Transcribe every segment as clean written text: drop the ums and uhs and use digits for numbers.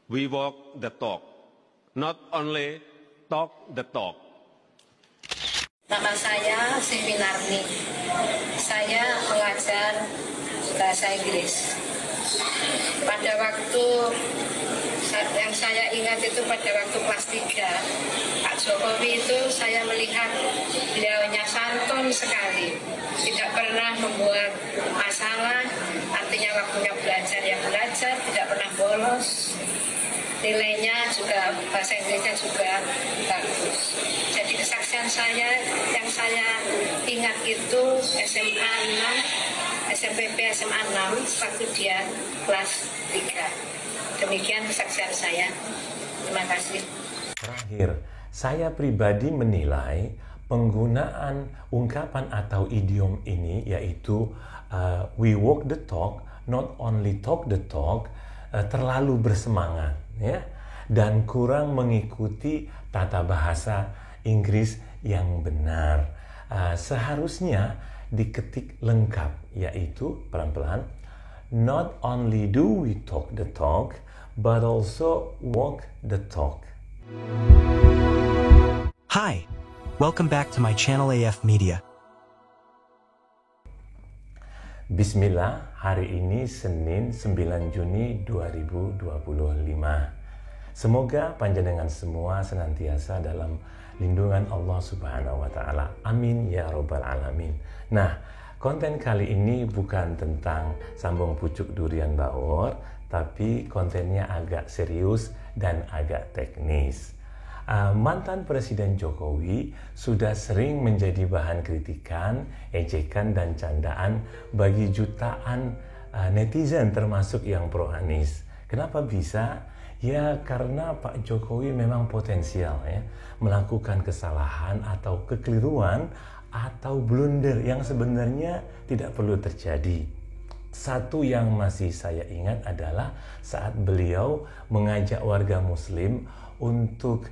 We walk the talk, not only talk the talk. Nama saya Sri Winarni. Saya mengajar bahasa Inggris. Pada waktu yang saya ingat itu pada waktu kelas 3, Pak Jokowi itu saya melihat beliaunya santun sekali. Tidak pernah membuat masalah, artinya waktunya belajar ya belajar, tidak pernah bolos. Nilainya juga, bahasa Inggrisnya juga bagus. Jadi kesaksian saya, yang saya ingat itu SMA 6, SMPP SMA 6, waktu dia kelas 3. Demikian kesaksian saya. Terima kasih. Terakhir, saya pribadi menilai penggunaan ungkapan atau idiom ini, yaitu we walk the talk, not only talk the talk, terlalu bersemangat, ya, dan kurang mengikuti tata bahasa Inggris yang benar. Seharusnya diketik lengkap, yaitu pelan-pelan, not only do we talk the talk, but also walk the talk. Hi, welcome back to my channel AF Media. Bismillah, hari ini Senin 9 Juni 2025. Semoga panjenengan semua senantiasa dalam lindungan Allah Subhanahu wa Ta'ala. Amin ya Rabbal Alamin. Nah, konten kali ini bukan tentang sambung pucuk durian bawor, tapi kontennya agak serius dan agak teknis. Mantan Presiden Jokowi sudah sering menjadi bahan kritikan, ejekan, dan candaan bagi jutaan netizen termasuk yang pro Anies. Kenapa bisa? Ya karena Pak Jokowi memang potensial ya melakukan kesalahan atau kekeliruan atau blunder yang sebenarnya tidak perlu terjadi. Satu yang masih saya ingat adalah saat beliau mengajak warga muslim untuk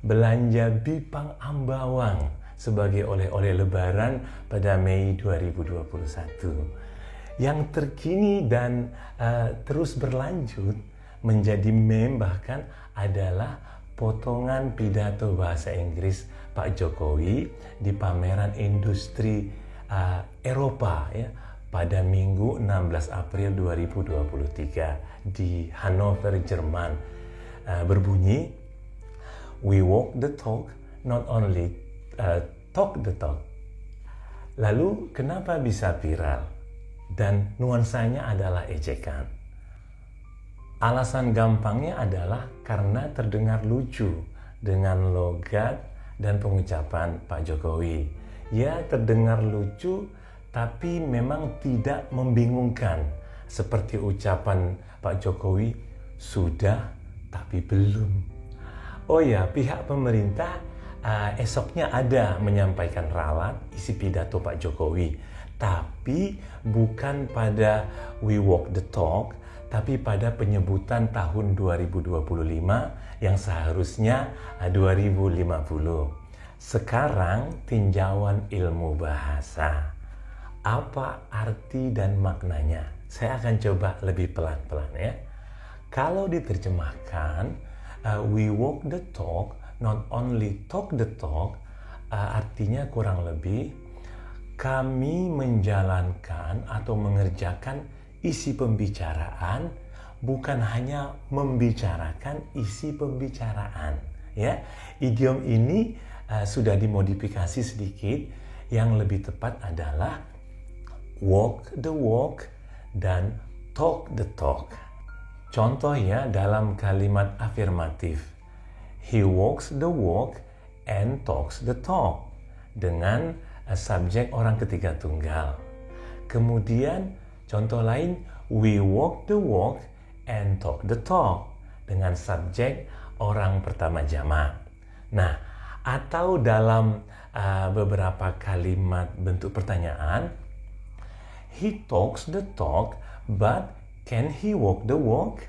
belanja bipang ambawang sebagai oleh-oleh lebaran pada Mei 2021. Yang terkini dan terus berlanjut menjadi meme bahkan adalah potongan pidato bahasa Inggris Pak Jokowi di pameran industri Eropa ya pada Minggu 16 April 2023 di Hannover, Jerman. Berbunyi, we walk the talk, not only talk the talk. Lalu kenapa bisa viral? Dan nuansanya adalah ejekan. Alasan gampangnya adalah karena terdengar lucu dengan logat dan pengucapan Pak Jokowi. Ya, terdengar lucu tapi memang tidak membingungkan. Seperti ucapan Pak Jokowi, sudah tapi belum. Oh ya, pihak pemerintah esoknya ada menyampaikan ralat isi pidato Pak Jokowi. Tapi bukan pada we walk the talk, tapi pada penyebutan tahun 2025 yang seharusnya 2050. Sekarang tinjauan ilmu bahasa. Apa arti dan maknanya? Saya akan coba lebih pelan-pelan ya. Kalau diterjemahkan, we walk the talk, not only talk the talk, artinya kurang lebih kami menjalankan atau mengerjakan isi pembicaraan, bukan hanya membicarakan isi pembicaraan. Ya, idiom ini sudah dimodifikasi sedikit. Yang lebih tepat adalah walk the walk dan talk the talk. Contoh ya dalam kalimat afirmatif, he walks the walk and talks the talk, dengan subjek orang ketiga tunggal. Kemudian contoh lain, we walk the walk and talk the talk, dengan subjek orang pertama jamak. Nah, atau dalam beberapa kalimat bentuk pertanyaan, he talks the talk, but can he walk the walk?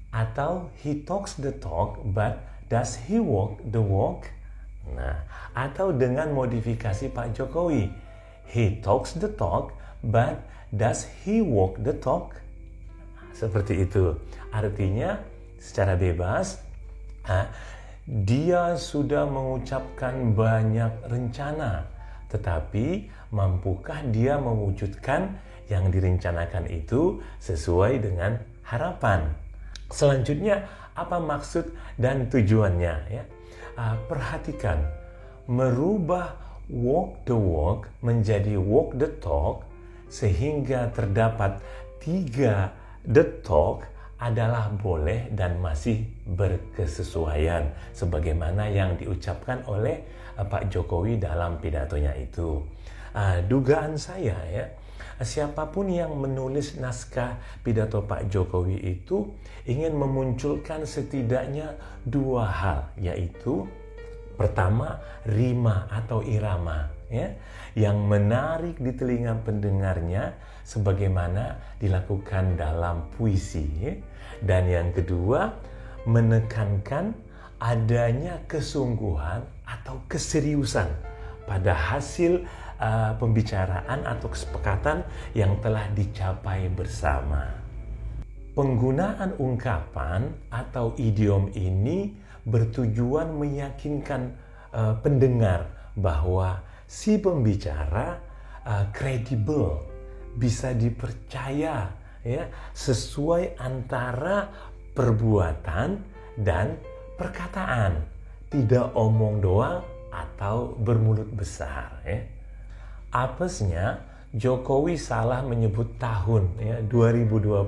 Atau he talks the talk, but does he walk the walk? Nah, atau dengan modifikasi Pak Jokowi, he talks the talk, but does he walk the talk? seperti itu. Artinya secara bebas, dia sudah mengucapkan banyak rencana, tetapi mampukah dia mewujudkan yang direncanakan itu sesuai dengan harapan? Selanjutnya, apa maksud dan tujuannya? Ya? Perhatikan, merubah walk the walk menjadi walk the talk, sehingga terdapat 3 the talk adalah boleh dan masih berkesesuaian sebagaimana yang diucapkan oleh Pak Jokowi dalam pidatonya itu. Dugaan saya ya, siapapun yang menulis naskah pidato Pak Jokowi itu ingin memunculkan setidaknya 2 hal, yaitu pertama, rima atau irama ya, yang menarik di telinga pendengarnya sebagaimana dilakukan dalam puisi ya. Dan yang kedua, menekankan adanya kesungguhan atau keseriusan pada hasil pembicaraan atau kesepakatan yang telah dicapai bersama. Penggunaan ungkapan atau idiom ini bertujuan meyakinkan pendengar bahwa si pembicara kredibel, bisa dipercaya ya, sesuai antara perbuatan dan perkataan, tidak omong doang atau bermulut besar ya. Apesnya, Jokowi salah menyebut tahun ya, 2025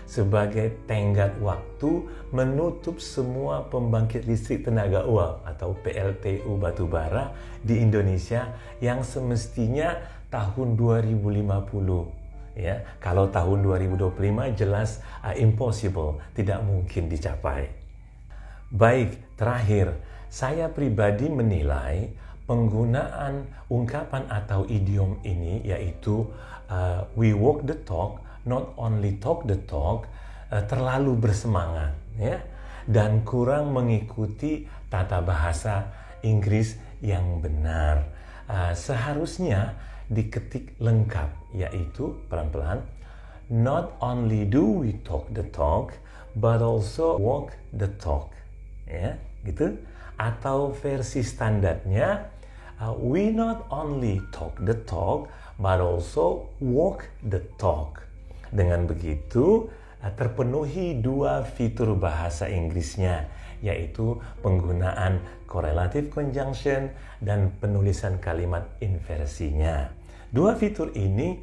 sebagai tenggat waktu menutup semua pembangkit listrik tenaga uap atau PLTU batubara di Indonesia yang semestinya tahun 2050 ya. Kalau tahun 2025 jelas impossible, tidak mungkin dicapai. Baik, terakhir, saya pribadi menilai penggunaan ungkapan atau idiom ini, yaitu we walk the talk, not only talk the talk, terlalu bersemangat ya, dan kurang mengikuti tata bahasa Inggris yang benar. Seharusnya diketik lengkap, yaitu pelan-pelan, not only do we talk the talk, but also walk the talk ya, gitu. Atau versi standarnya, we not only talk the talk, but also walk the talk. Dengan begitu, terpenuhi 2 fitur bahasa Inggrisnya, yaitu penggunaan correlative conjunction dan penulisan kalimat inversinya. 2 fitur ini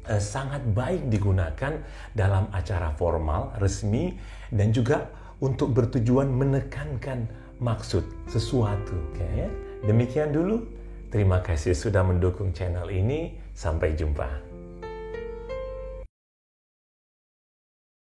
sangat baik digunakan dalam acara formal, resmi, dan juga untuk bertujuan menekankan maksud sesuatu. Okay? Demikian dulu. Terima kasih sudah mendukung channel ini. Sampai jumpa.